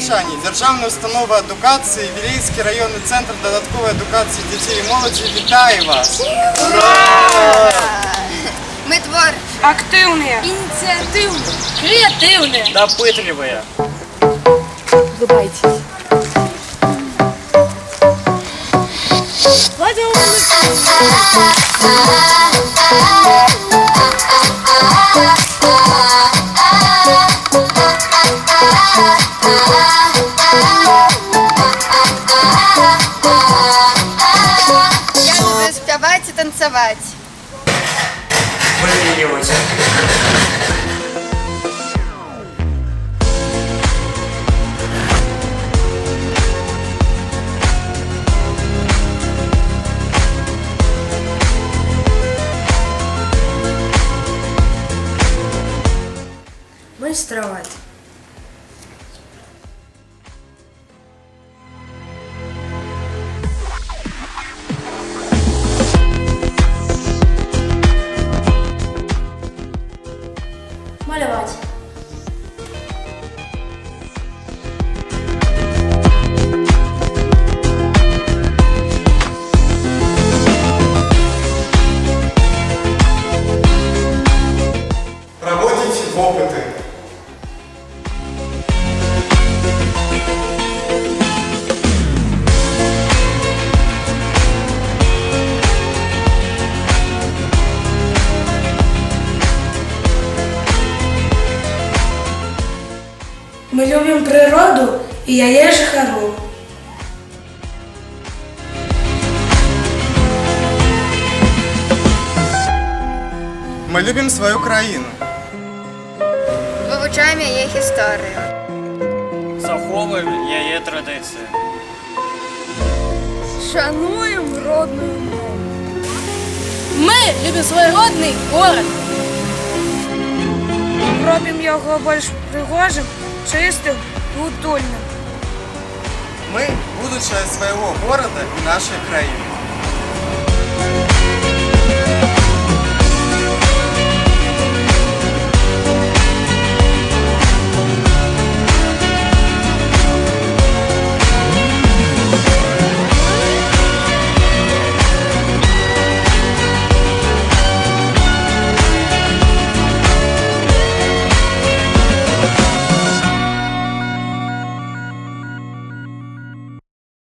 Вінничані, Державна установа едукації, Вілійський районний центр додаткової едукації дітей і молоді вітає вас! Ура! Мы творчі, Активные, ініціативні. креативные. Допытливые. Улыбайтесь. Я люблю співати і танцювати. Вылизывать. Майструвати. Малювати. Проводить опыты. Мы любим природу, и я езжу хору. Ми любимо свою країну. Вивчаємо їх історію. Заховуємо її традиції. Шануємо родну мову. Мы любим свой родный город. Робимо його більш пригожим, чистим і утульним. Ми – будущее своего города и нашей країни.